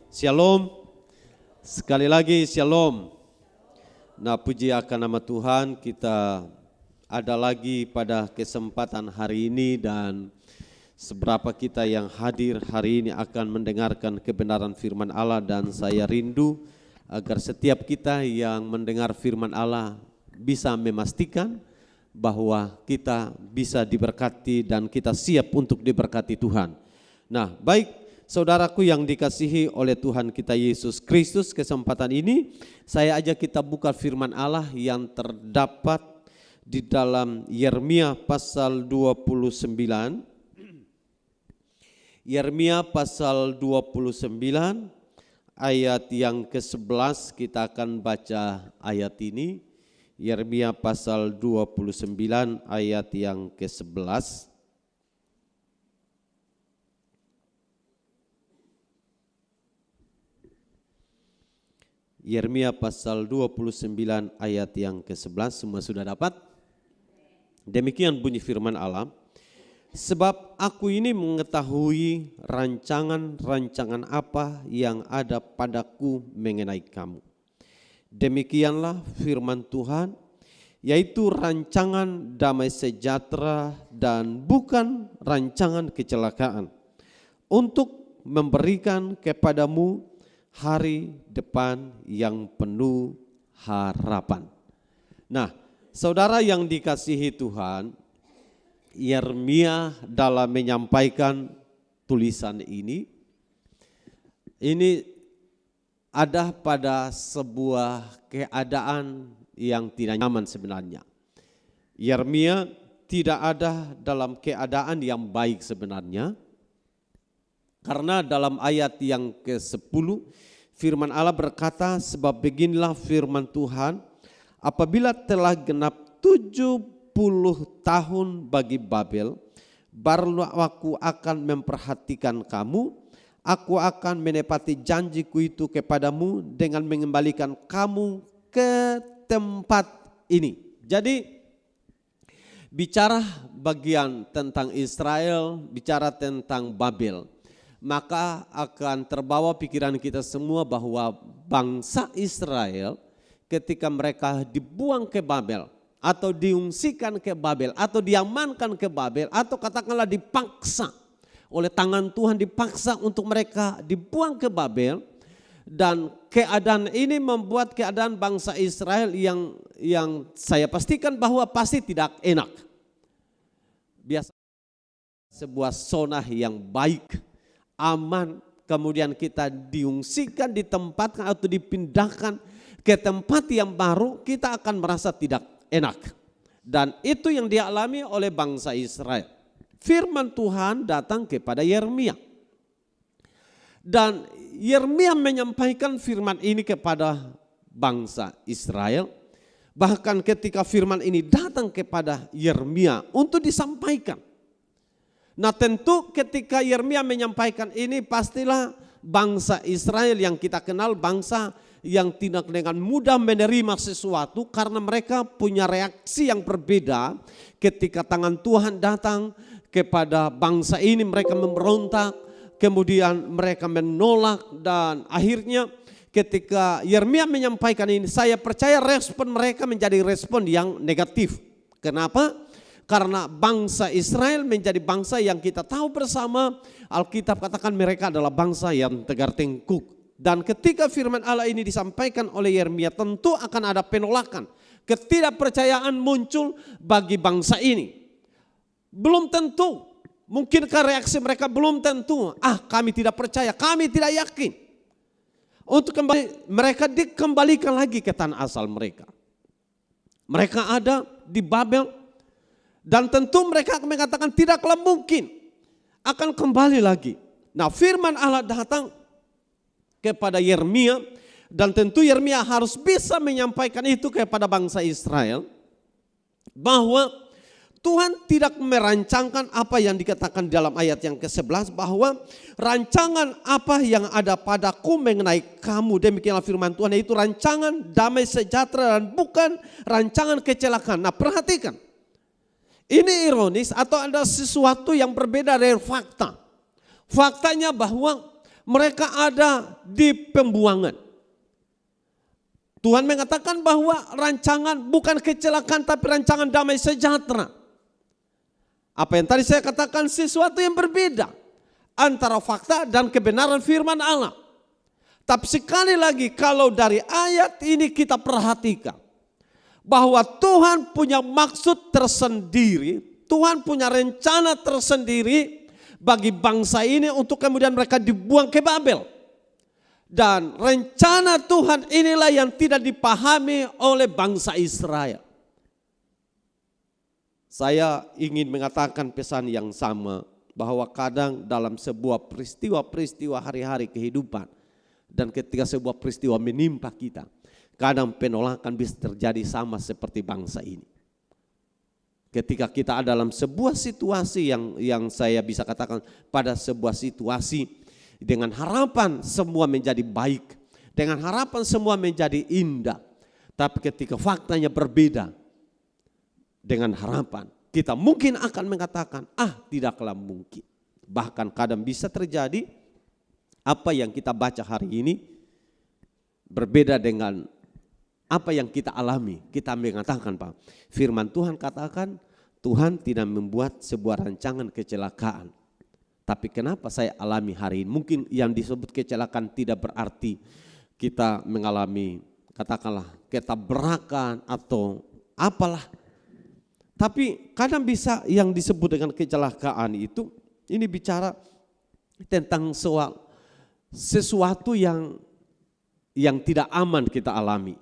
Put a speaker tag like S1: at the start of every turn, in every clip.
S1: Shalom. Sekali lagi shalom. Nah, puji akan nama Tuhan, kita ada lagi pada kesempatan hari ini dan seberapa kita yang hadir hari ini akan mendengarkan kebenaran firman Allah, dan saya rindu agar setiap kita yang mendengar firman Allah bisa memastikan bahwa kita bisa diberkati dan kita siap untuk diberkati Tuhan. Nah, baik saudaraku yang dikasihi oleh Tuhan kita Yesus Kristus, kesempatan ini saya ajak kita buka firman Allah yang terdapat di dalam Yeremia pasal 29. Yeremia pasal 29 ayat yang ke-11, kita akan baca ayat ini. Yeremia pasal 29 ayat yang ke-11. Yeremia pasal 29 ayat yang ke-11, semua sudah dapat? Demikian bunyi firman Allah. Sebab aku ini mengetahui rancangan-rancangan apa yang ada padaku mengenai kamu. Demikianlah firman Tuhan, yaitu rancangan damai sejahtera dan bukan rancangan kecelakaan, untuk memberikan kepadamu hari depan yang penuh harapan. Nah, saudara yang dikasihi Tuhan, Yeremia dalam menyampaikan tulisan ini ada pada sebuah keadaan yang tidak nyaman sebenarnya. Yeremia tidak ada dalam keadaan yang baik sebenarnya, karena dalam ayat yang ke-10 firman Allah berkata, sebab beginilah firman Tuhan, apabila telah genap 70 tahun bagi Babel, barulah aku akan memperhatikan kamu, aku akan menepati janjiku itu kepadamu dengan mengembalikan kamu ke tempat ini. Jadi bicara bagian tentang Israel, bicara tentang Babel, maka akan terbawa pikiran kita semua bahwa bangsa Israel ketika mereka dibuang ke Babel atau diungsikan ke Babel atau diamankan ke Babel atau katakanlah dipaksa oleh tangan Tuhan, dipaksa untuk mereka dibuang ke Babel, dan keadaan ini membuat keadaan bangsa Israel yang saya pastikan bahwa pasti tidak enak. Biasa sebuah zona yang baik, aman, kemudian kita diungsikan, ditempatkan atau dipindahkan ke tempat yang baru, kita akan merasa tidak enak. Dan itu yang dialami oleh bangsa Israel. Firman Tuhan datang kepada Yeremia. Dan Yeremia menyampaikan firman ini kepada bangsa Israel. Bahkan ketika firman ini datang kepada Yeremia untuk disampaikan. Nah, tentu ketika Yeremia menyampaikan ini, pastilah bangsa Israel yang kita kenal bangsa yang tidak dengan mudah menerima sesuatu, karena mereka punya reaksi yang berbeda ketika tangan Tuhan datang kepada bangsa ini. Mereka memberontak, kemudian mereka menolak, dan akhirnya ketika Yeremia menyampaikan ini, saya percaya respon mereka menjadi respon yang negatif. Kenapa? Karena bangsa Israel menjadi bangsa yang kita tahu bersama, Alkitab katakan mereka adalah bangsa yang tegar tengkuk. Dan ketika firman Allah ini disampaikan oleh Yeremia, tentu akan ada penolakan, ketidakpercayaan muncul bagi bangsa ini. Belum tentu, mungkinkah reaksi mereka belum tentu, kami tidak percaya, kami tidak yakin. Untuk kembali, mereka dikembalikan lagi ke tanah asal mereka. Mereka ada di Babel. Dan tentu mereka akan mengatakan tidaklah mungkin akan kembali lagi. Nah, firman Allah datang kepada Yeremia, dan tentu Yeremia harus bisa menyampaikan itu kepada bangsa Israel, bahwa Tuhan tidak merancangkan apa yang dikatakan dalam ayat yang ke-11, bahwa rancangan apa yang ada padaku mengenai kamu, demikianlah firman Tuhan, yaitu rancangan damai sejahtera dan bukan rancangan kecelakaan. Nah, perhatikan. Ini ironis atau ada sesuatu yang berbeda dari fakta. Faktanya bahwa mereka ada di pembuangan. Tuhan mengatakan bahwa rancangan bukan kecelakaan tapi rancangan damai sejahtera. Apa yang tadi saya katakan, sesuatu yang berbeda antara fakta dan kebenaran firman Allah. Tapi sekali lagi kalau dari ayat ini kita perhatikan bahwa Tuhan punya maksud tersendiri, Tuhan punya rencana tersendiri bagi bangsa ini untuk kemudian mereka dibuang ke Babel. Dan rencana Tuhan inilah yang tidak dipahami oleh bangsa Israel. Saya ingin mengatakan pesan yang sama, bahwa kadang dalam sebuah peristiwa-peristiwa hari-hari kehidupan, dan ketika sebuah peristiwa menimpa kita, kadang penolakan bisa terjadi sama seperti bangsa ini. Ketika kita ada dalam sebuah situasi yang saya bisa katakan pada sebuah situasi dengan harapan semua menjadi baik, dengan harapan semua menjadi indah. Tapi ketika faktanya berbeda dengan harapan, kita mungkin akan mengatakan, tidaklah mungkin. Bahkan kadang bisa terjadi apa yang kita baca hari ini berbeda dengan apa yang kita alami. Kita mengatakan, Pak, firman Tuhan katakan Tuhan tidak membuat sebuah rancangan kecelakaan. Tapi kenapa saya alami hari ini? Mungkin yang disebut kecelakaan tidak berarti kita mengalami katakanlah ketabrakan atau apalah. Tapi kadang bisa yang disebut dengan kecelakaan itu, ini bicara tentang sesuatu yang tidak aman kita alami.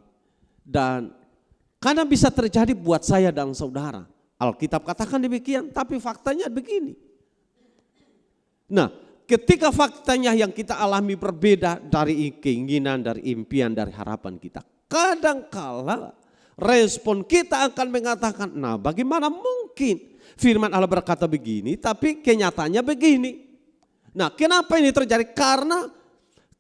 S1: Dan kadang bisa terjadi buat saya dan saudara. Alkitab katakan demikian, tapi faktanya begini. Nah, ketika faktanya yang kita alami berbeda dari keinginan, dari impian, dari harapan kita, kadangkala respon kita akan mengatakan, nah bagaimana mungkin firman Allah berkata begini, tapi kenyataannya begini. Nah, kenapa ini terjadi? Karena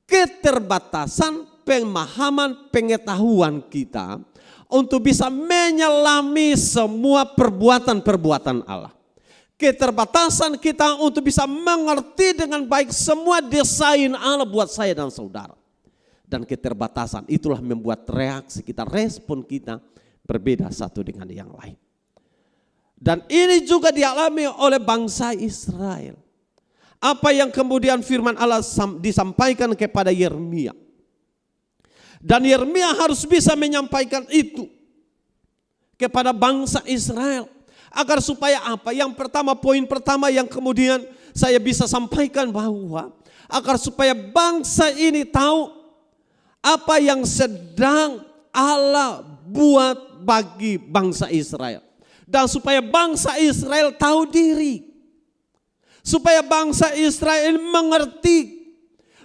S1: keterbatasan pemahaman pengetahuan kita untuk bisa menyelami semua perbuatan-perbuatan Allah. Keterbatasan kita untuk bisa mengerti dengan baik semua desain Allah buat saya dan saudara. Dan keterbatasan itulah membuat reaksi kita, respon kita berbeda satu dengan yang lain. Dan ini juga dialami oleh bangsa Israel. Apa yang kemudian firman Allah disampaikan kepada Yeremia. Dan Yeremia harus bisa menyampaikan itu kepada bangsa Israel. Agar supaya apa? Yang pertama, poin pertama yang kemudian saya bisa sampaikan bahwa agar supaya bangsa ini tahu apa yang sedang Allah buat bagi bangsa Israel. Dan supaya bangsa Israel tahu diri. Supaya bangsa Israel mengerti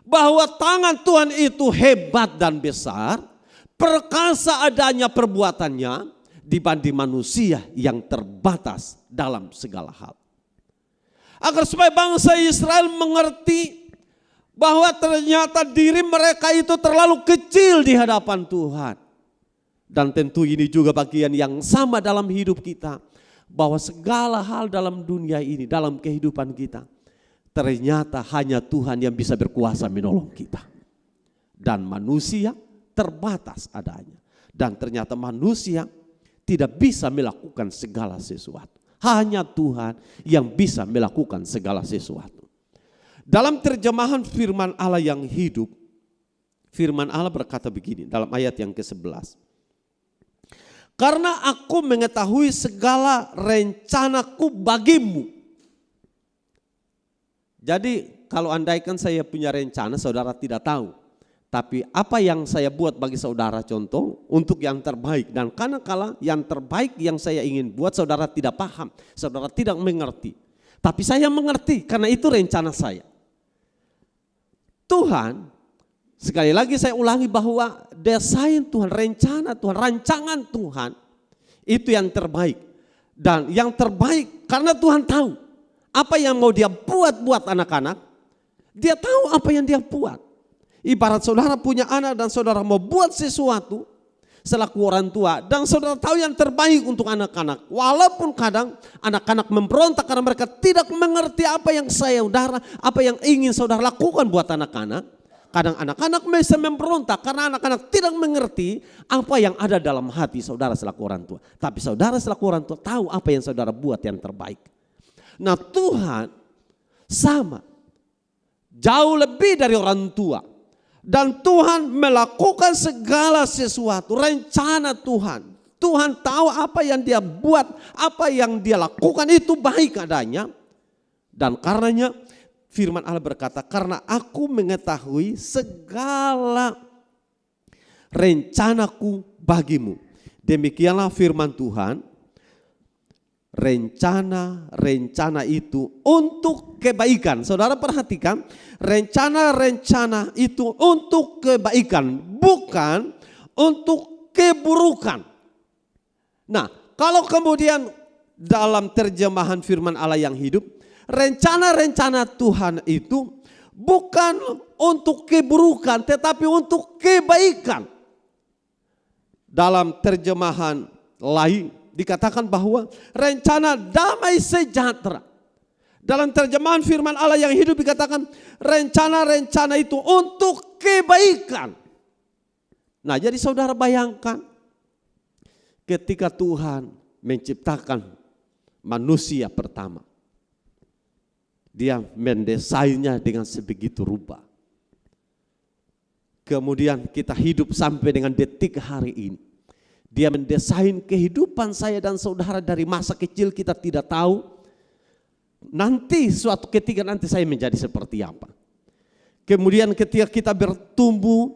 S1: bahwa tangan Tuhan itu hebat dan besar, perkasa adanya perbuatannya dibanding manusia yang terbatas dalam segala hal. Agar supaya bangsa Israel mengerti bahwa ternyata diri mereka itu terlalu kecil di hadapan Tuhan. Dan tentu ini juga bagian yang sama dalam hidup kita. Bahwa segala hal dalam dunia ini, dalam kehidupan kita, ternyata hanya Tuhan yang bisa berkuasa menolong kita. Dan manusia terbatas adanya. Dan ternyata manusia tidak bisa melakukan segala sesuatu. Hanya Tuhan yang bisa melakukan segala sesuatu. Dalam terjemahan firman Allah yang hidup, firman Allah berkata begini dalam ayat yang ke-11. Karena aku mengetahui segala rencanaku bagimu. Jadi kalau andaikan saya punya rencana, saudara tidak tahu. Tapi apa yang saya buat bagi saudara contoh untuk yang terbaik. Dan kadang-kala yang terbaik yang saya ingin buat saudara tidak paham. Saudara tidak mengerti. Tapi saya mengerti karena itu rencana saya. Tuhan, sekali lagi saya ulangi bahwa desain Tuhan, rencana Tuhan, rancangan Tuhan itu yang terbaik. Dan yang terbaik karena Tuhan tahu apa yang mau dia buat anak-anak. Dia tahu apa yang dia buat. Ibarat saudara punya anak dan saudara mau buat sesuatu, selaku orang tua, dan saudara tahu yang terbaik untuk anak-anak. Walaupun kadang anak-anak memberontak karena mereka tidak mengerti apa yang apa yang ingin saudara lakukan buat anak-anak. Kadang anak-anak bisa memberontak karena anak-anak tidak mengerti apa yang ada dalam hati saudara selaku orang tua. Tapi saudara selaku orang tua tahu apa yang saudara buat yang terbaik. Nah, Tuhan sama, jauh lebih dari orang tua. Dan Tuhan melakukan segala sesuatu, rencana Tuhan. Tuhan tahu apa yang dia buat, apa yang dia lakukan itu baik adanya. Dan karenanya firman Allah berkata, karena aku mengetahui segala rencanaku bagimu. Demikianlah firman Tuhan, rencana-rencana itu untuk kebaikan. Saudara perhatikan, rencana-rencana itu untuk kebaikan, bukan untuk keburukan. Nah, kalau kemudian dalam terjemahan firman Allah yang hidup, rencana-rencana Tuhan itu bukan untuk keburukan, tetapi untuk kebaikan. Dalam terjemahan lain dikatakan bahwa rencana damai sejahtera. Dalam terjemahan firman Allah yang hidup dikatakan rencana-rencana itu untuk kebaikan. Nah, jadi saudara bayangkan ketika Tuhan menciptakan manusia pertama. Dia mendesainnya dengan sebegitu rupa. Kemudian kita hidup sampai dengan detik hari ini. Dia mendesain kehidupan saya dan saudara dari masa kecil kita tidak tahu. Nanti suatu ketika nanti saya menjadi seperti apa. Kemudian ketika kita bertumbuh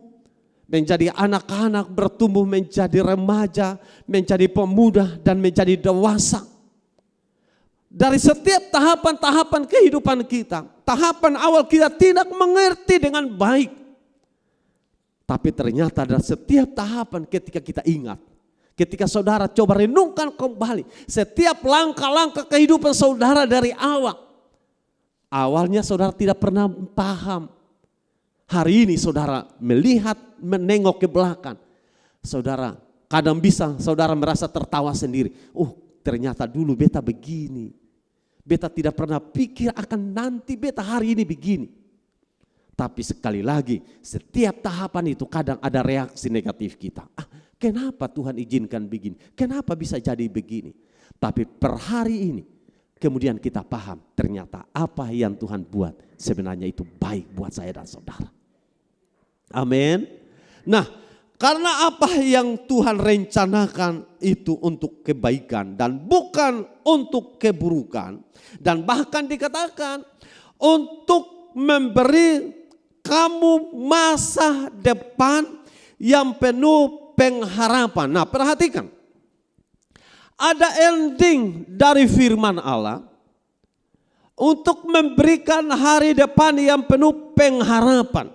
S1: menjadi anak-anak, bertumbuh menjadi remaja, menjadi pemuda dan menjadi dewasa. Dari setiap tahapan-tahapan kehidupan kita, tahapan awal kita tidak mengerti dengan baik. Tapi ternyata dari setiap tahapan ketika kita ingat, ketika saudara coba renungkan kembali setiap langkah-langkah kehidupan saudara dari awal. Awalnya saudara tidak pernah paham. Hari ini saudara melihat, menengok ke belakang. Saudara kadang bisa saudara merasa tertawa sendiri. Ternyata dulu beta begini. Beta tidak pernah pikir akan nanti beta hari ini begini. Tapi sekali lagi setiap tahapan itu kadang ada reaksi negatif kita. Kenapa Tuhan izinkan begini? Kenapa bisa jadi begini? Tapi per hari ini kemudian kita paham ternyata apa yang Tuhan buat sebenarnya itu baik buat saya dan saudara. Amin. Nah, karena apa yang Tuhan rencanakan itu untuk kebaikan dan bukan untuk keburukan. Dan bahkan dikatakan untuk memberi kamu masa depan yang penuh pengharapan. Nah, perhatikan. Ada ending dari firman Allah untuk memberikan hari depan yang penuh pengharapan.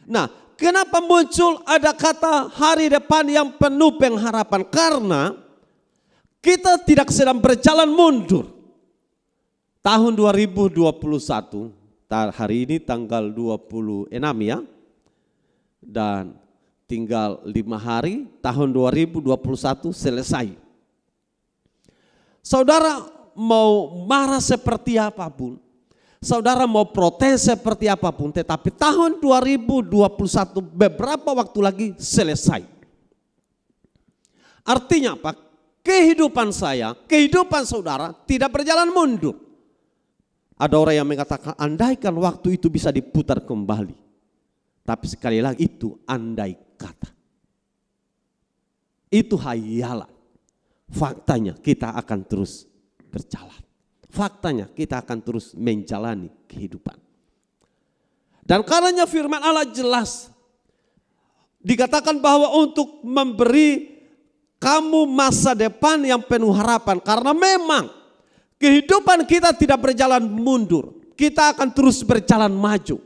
S1: Nah, kenapa muncul ada kata hari depan yang penuh pengharapan? Karena kita tidak sedang berjalan mundur. Tahun 2021, hari ini tanggal 26 ya. Dan tinggal 5 hari, tahun 2021 selesai. Saudara mau marah seperti apapun, saudara mau protes seperti apapun, tetapi tahun 2021 beberapa waktu lagi selesai. Artinya apa? Kehidupan saya, kehidupan saudara tidak berjalan mundur. Ada orang yang mengatakan andaikan waktu itu bisa diputar kembali. Tapi sekali lagi itu andai kata. Itu hayalan. Faktanya kita akan terus berjalan. Faktanya kita akan terus menjalani kehidupan. Dan karenanya firman Allah jelas. Dikatakan bahwa untuk memberi kamu masa depan yang penuh harapan. Karena memang kehidupan kita tidak berjalan mundur. Kita akan terus berjalan maju.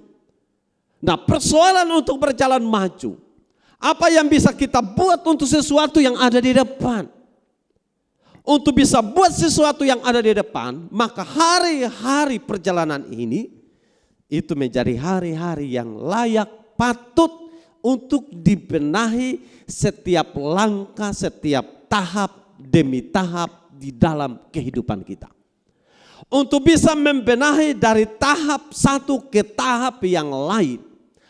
S1: Nah, persoalan untuk berjalan maju. Apa yang bisa kita buat untuk sesuatu yang ada di depan? Untuk bisa buat sesuatu yang ada di depan, maka hari-hari perjalanan ini itu menjadi hari-hari yang layak, patut untuk dibenahi setiap langkah, setiap tahap demi tahap di dalam kehidupan kita. Untuk bisa membenahi dari tahap satu ke tahap yang lain.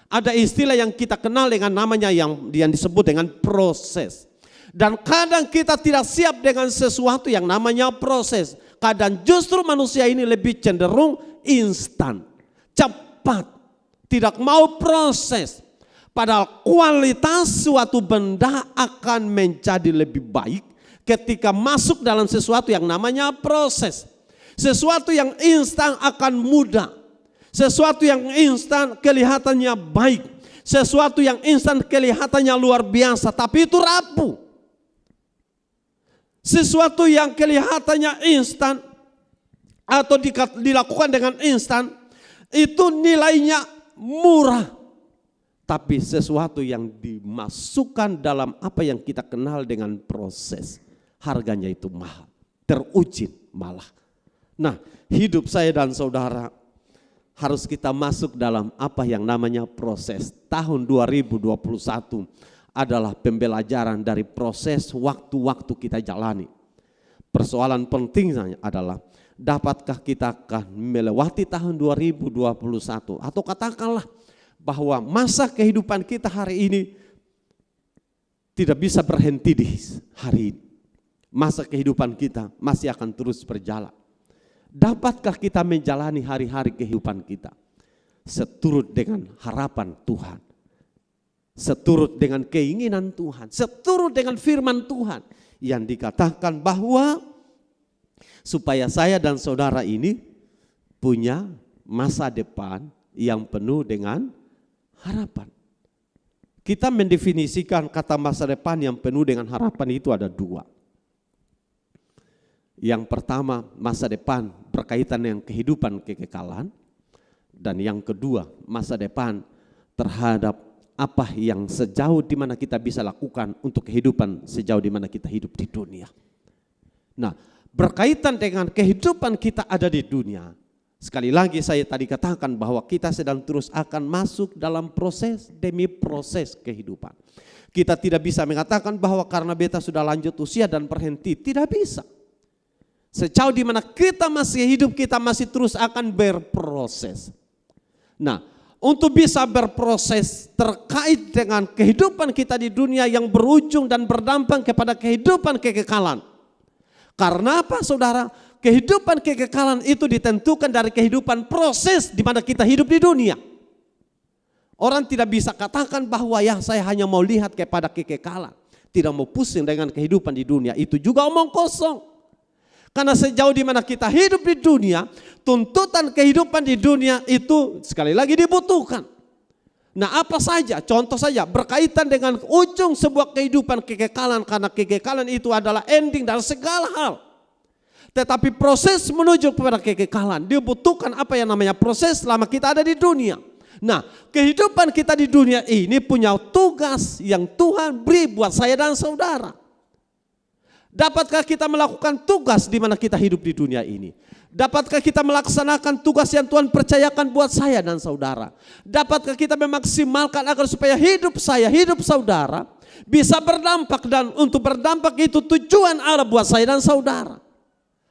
S1: Ada istilah yang kita kenal dengan namanya yang disebut dengan proses. Dan kadang kita tidak siap dengan sesuatu yang namanya proses. Kadang justru manusia ini lebih cenderung instan, cepat, tidak mau proses. Padahal kualitas suatu benda akan menjadi lebih baik ketika masuk dalam sesuatu yang namanya proses. Sesuatu yang instan akan mudah. Sesuatu yang instan kelihatannya baik. Sesuatu yang instan kelihatannya luar biasa, tapi itu rapuh. Sesuatu yang kelihatannya instan atau dilakukan dengan instan, itu nilainya murah. Tapi sesuatu yang dimasukkan dalam apa yang kita kenal dengan proses, harganya itu mahal, teruji malah. Nah, hidup saya dan saudara harus kita masuk dalam apa yang namanya proses. Tahun 2021 adalah pembelajaran dari proses waktu-waktu kita jalani. Persoalan pentingnya adalah, dapatkah kita akan melewati tahun 2021? Atau katakanlah bahwa masa kehidupan kita hari ini tidak bisa berhenti di hari ini. Masa kehidupan kita masih akan terus berjalan. Dapatkah kita menjalani hari-hari kehidupan kita seturut dengan harapan Tuhan, seturut dengan keinginan Tuhan, seturut dengan firman Tuhan yang dikatakan bahwa supaya saya dan saudara ini punya masa depan yang penuh dengan harapan. Kita mendefinisikan kata masa depan yang penuh dengan harapan itu ada dua. Yang pertama, masa depan berkaitan dengan kehidupan kekekalan. Dan yang kedua, masa depan terhadap apa yang sejauh di mana kita bisa lakukan untuk kehidupan sejauh di mana kita hidup di dunia. Nah, berkaitan dengan kehidupan kita ada di dunia. Sekali lagi saya tadi katakan bahwa kita sedang terus akan masuk dalam proses demi proses kehidupan. Kita tidak bisa mengatakan bahwa karena beta sudah lanjut usia dan berhenti, tidak bisa. Sejauh di mana kita masih hidup, kita masih terus akan berproses. Nah, untuk bisa berproses terkait dengan kehidupan kita di dunia yang berujung dan berdampak kepada kehidupan kekekalan. Karena apa, saudara? Kehidupan kekekalan itu ditentukan dari kehidupan proses di mana kita hidup di dunia. Orang tidak bisa katakan bahwa ya saya hanya mau lihat kepada kekekalan, tidak mau pusing dengan kehidupan di dunia. Itu juga omong kosong. Karena sejauh di mana kita hidup di dunia, tuntutan kehidupan di dunia itu sekali lagi dibutuhkan. Nah, apa saja? Contoh saja berkaitan dengan ujung sebuah kehidupan kekekalan, karena kekekalan itu adalah ending dari segala hal. Tetapi proses menuju kepada kekekalan dibutuhkan apa yang namanya proses selama kita ada di dunia. Nah, kehidupan kita di dunia ini punya tugas yang Tuhan beri buat saya dan saudara. Dapatkah kita melakukan tugas di mana kita hidup di dunia ini? Dapatkah kita melaksanakan tugas yang Tuhan percayakan buat saya dan saudara? Dapatkah kita memaksimalkan agar supaya hidup saya, hidup saudara bisa berdampak, dan untuk berdampak itu tujuan Allah buat saya dan saudara.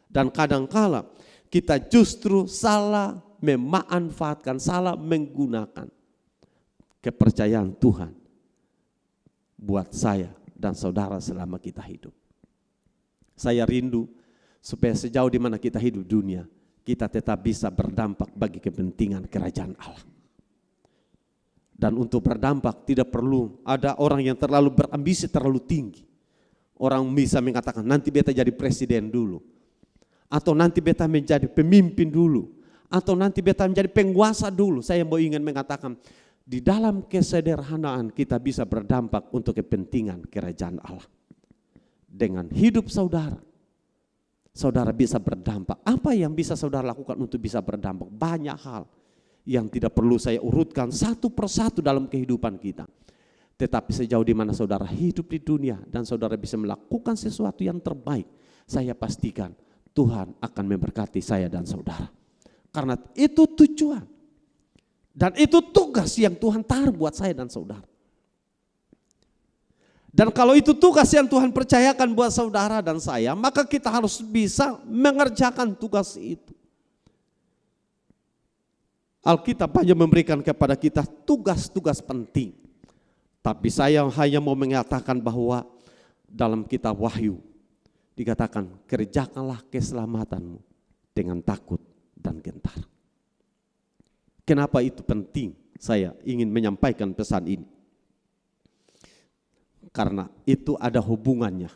S1: Dan kadangkala kita justru salah memanfaatkan, salah menggunakan kepercayaan Tuhan buat saya dan saudara selama kita hidup. Saya rindu supaya sejauh di mana kita hidup dunia, kita tetap bisa berdampak bagi kepentingan kerajaan Allah. Dan untuk berdampak tidak perlu ada orang yang terlalu berambisi terlalu tinggi. Orang bisa mengatakan nanti beta jadi presiden dulu, atau nanti beta menjadi pemimpin dulu, atau nanti beta menjadi penguasa dulu. Saya mau ingin mengatakan di dalam kesederhanaan kita bisa berdampak untuk kepentingan kerajaan Allah. Dengan hidup saudara, saudara bisa berdampak. Apa yang bisa saudara lakukan untuk bisa berdampak? Banyak hal yang tidak perlu saya urutkan satu persatu dalam kehidupan kita. Tetapi sejauh di mana saudara hidup di dunia dan saudara bisa melakukan sesuatu yang terbaik, saya pastikan Tuhan akan memberkati saya dan saudara. Karena itu tujuan dan itu tugas yang Tuhan taruh buat saya dan saudara. Dan kalau itu tugas yang Tuhan percayakan buat saudara dan saya, maka kita harus bisa mengerjakan tugas itu. Alkitab hanya memberikan kepada kita tugas-tugas penting. Tapi saya hanya mau mengatakan bahwa dalam kitab Wahyu dikatakan, kerjakanlah keselamatanmu dengan takut dan gentar. Kenapa itu penting? Saya ingin menyampaikan pesan ini. Karena itu ada hubungannya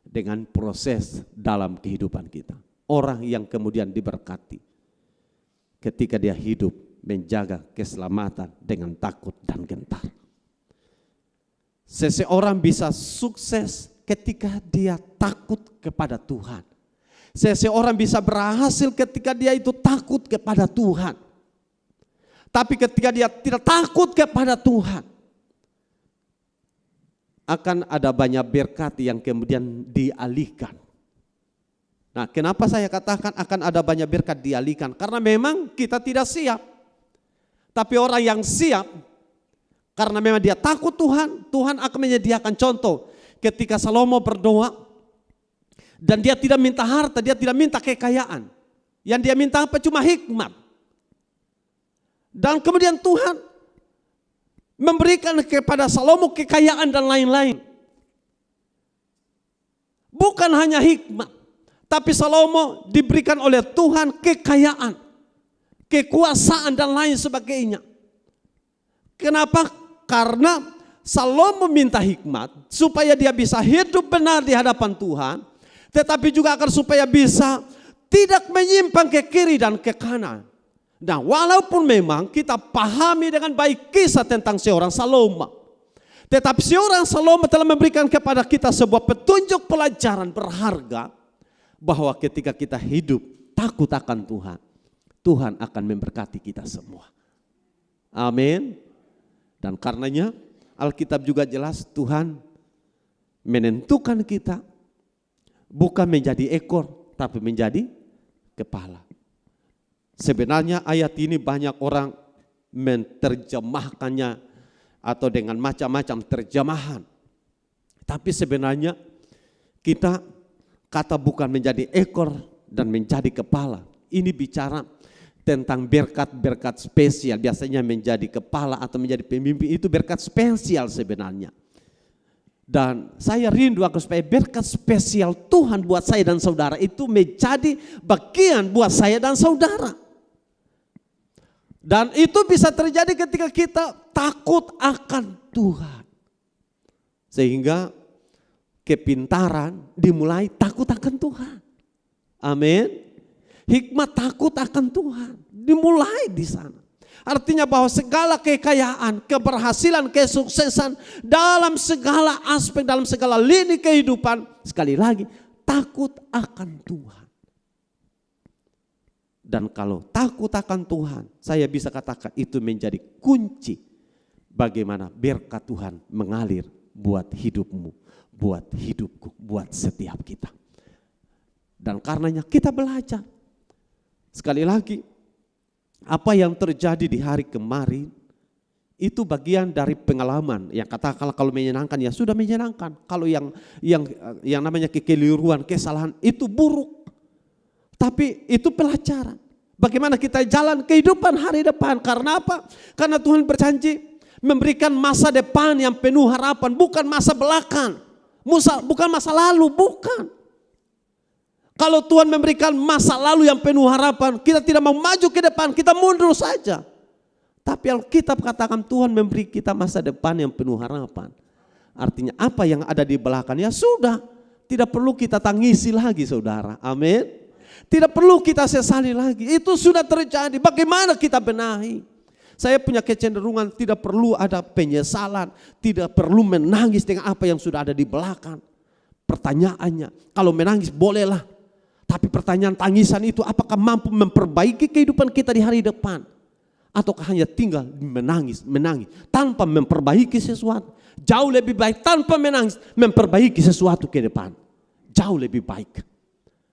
S1: dengan proses dalam kehidupan kita. Orang yang kemudian diberkati ketika dia hidup menjaga keselamatan dengan takut dan gentar. Seseorang bisa sukses ketika dia takut kepada Tuhan. Seseorang bisa berhasil ketika dia itu takut kepada Tuhan. Tapi ketika dia tidak takut kepada Tuhan, akan ada banyak berkat yang kemudian dialihkan. Nah, kenapa saya katakan akan ada banyak berkat dialihkan? Karena memang kita tidak siap. Tapi orang yang siap, karena memang dia takut Tuhan, Tuhan akan menyediakan contoh. Ketika Salomo berdoa, dan dia tidak minta harta, dia tidak minta kekayaan. Yang dia minta apa? Cuma hikmat. Dan kemudian Tuhan memberikan kepada Salomo kekayaan dan lain-lain. Bukan hanya hikmat, tapi Salomo diberikan oleh Tuhan kekayaan, kekuasaan dan lain sebagainya. Kenapa? Karena Salomo minta hikmat supaya dia bisa hidup benar di hadapan Tuhan, tetapi juga agar supaya bisa tidak menyimpang ke kiri dan ke kanan. Nah, walaupun memang kita pahami dengan baik kisah tentang seorang Salomo, tetapi seorang Salomo telah memberikan kepada kita sebuah petunjuk pelajaran berharga bahwa ketika kita hidup takut akan Tuhan, Tuhan akan memberkati kita semua. Amin. Dan karenanya Alkitab juga jelas Tuhan menentukan kita bukan menjadi ekor tapi menjadi kepala. Sebenarnya ayat ini banyak orang menerjemahkannya atau dengan macam-macam terjemahan. Tapi sebenarnya kita kata bukan menjadi ekor dan menjadi kepala. Ini bicara tentang berkat-berkat spesial. Biasanya menjadi kepala atau menjadi pemimpin itu berkat spesial sebenarnya. Dan saya rindu agar supaya berkat spesial Tuhan buat saya dan saudara itu menjadi bagian buat saya dan saudara. Dan itu bisa terjadi ketika kita takut akan Tuhan. Sehingga kepintaran dimulai takut akan Tuhan. Amin. Hikmat takut akan Tuhan dimulai di sana. Artinya bahwa segala kekayaan, keberhasilan, kesuksesan dalam segala aspek, dalam segala lini kehidupan, sekali lagi takut akan Tuhan. Dan kalau takut akan Tuhan, saya bisa katakan itu menjadi kunci bagaimana berkat Tuhan mengalir buat hidupmu, buat hidupku, buat setiap kita. Dan karenanya kita belajar. Sekali lagi, apa yang terjadi di hari kemarin itu bagian dari pengalaman. Yang katakanlah kalau menyenangkan ya sudah menyenangkan. Kalau yang namanya kekeliruan, kesalahan itu buruk. Tapi itu pelajaran. Bagaimana kita jalan kehidupan hari depan. Karena apa? Karena Tuhan berjanji memberikan masa depan yang penuh harapan. Bukan masa belakang. Bukan masa lalu, bukan. Kalau Tuhan memberikan masa lalu yang penuh harapan, kita tidak mau maju ke depan, kita mundur saja. Tapi Alkitab katakan Tuhan memberi kita masa depan yang penuh harapan. Artinya apa yang ada di belakang ya sudah. Tidak perlu kita tangisi lagi saudara. Amin. Tidak perlu kita sesali lagi. Itu sudah terjadi. Bagaimana kita benahi? Saya punya kecenderungan tidak perlu ada penyesalan. Tidak perlu menangis dengan apa yang sudah ada di belakang. Pertanyaannya, kalau menangis bolehlah. Tapi pertanyaan tangisan itu apakah mampu memperbaiki kehidupan kita di hari depan? Ataukah hanya tinggal menangis tanpa memperbaiki sesuatu? Jauh lebih baik tanpa menangis memperbaiki sesuatu ke depan. Jauh lebih baik.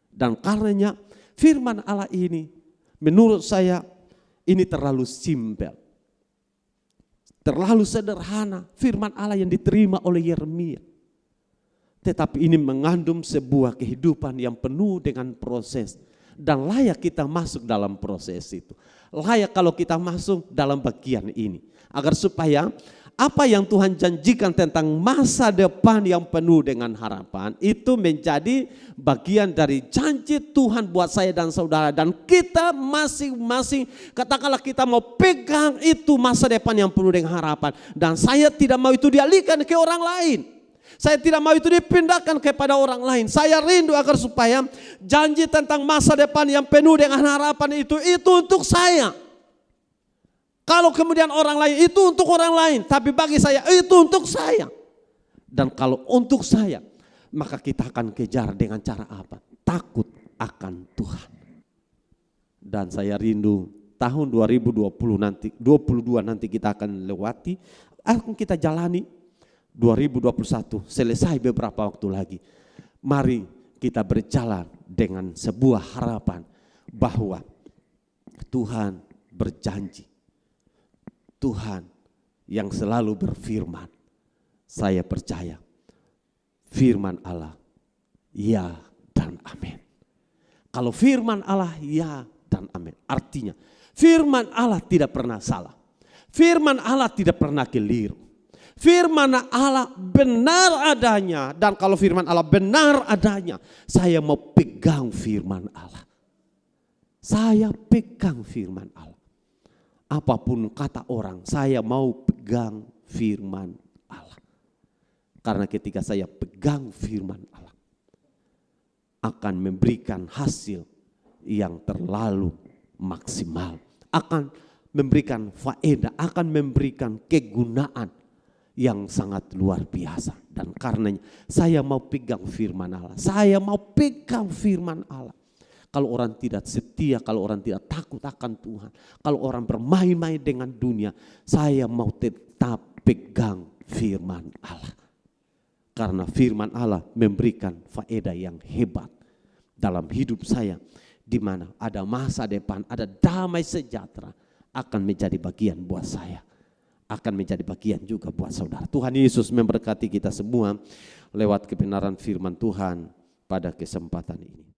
S1: Dan karenanya firman Allah ini menurut saya ini terlalu simpel. Terlalu sederhana firman Allah yang diterima oleh Yeremia. Tetapi ini mengandung sebuah kehidupan yang penuh dengan proses. Dan layak kita masuk dalam proses itu. Layak kalau kita masuk dalam bagian ini. Agar supaya apa yang Tuhan janjikan tentang masa depan yang penuh dengan harapan itu menjadi bagian dari janji Tuhan buat saya dan saudara. Dan kita masing-masing katakanlah kita mau pegang itu masa depan yang penuh dengan harapan. Dan saya tidak mau itu dialihkan ke orang lain. Saya tidak mau itu dipindahkan kepada orang lain. Saya rindu agar supaya janji tentang masa depan yang penuh dengan harapan itu untuk saya. Kalau kemudian orang lain itu untuk orang lain, tapi bagi saya itu untuk saya. Dan kalau untuk saya, maka kita akan kejar dengan cara apa? Takut akan Tuhan. Dan saya rindu tahun 2020 nanti, 22 nanti kita akan lewati, akan kita jalani 2021 selesai beberapa waktu lagi. Mari kita berjalan dengan sebuah harapan bahwa Tuhan berjanji. Tuhan yang selalu berfirman, saya percaya firman Allah ya dan amin. Kalau firman Allah ya dan amin, artinya firman Allah tidak pernah salah. Firman Allah tidak pernah keliru. Firman Allah benar adanya, dan kalau firman Allah benar adanya, saya mau pegang firman Allah. Saya pegang firman Allah. Apapun kata orang, saya mau pegang firman Allah. Karena ketika saya pegang firman Allah, akan memberikan hasil yang terlalu maksimal. Akan memberikan faedah, akan memberikan kegunaan yang sangat luar biasa. Dan karenanya saya mau pegang firman Allah. Saya mau pegang firman Allah. Kalau orang tidak setia, kalau orang tidak takut akan Tuhan, kalau orang bermain-main dengan dunia, saya mau tetap pegang firman Allah. Karena firman Allah memberikan faedah yang hebat dalam hidup saya, di mana ada masa depan, ada damai sejahtera akan menjadi bagian buat saya, akan menjadi bagian juga buat saudara. Tuhan Yesus memberkati kita semua lewat kebenaran firman Tuhan pada kesempatan ini.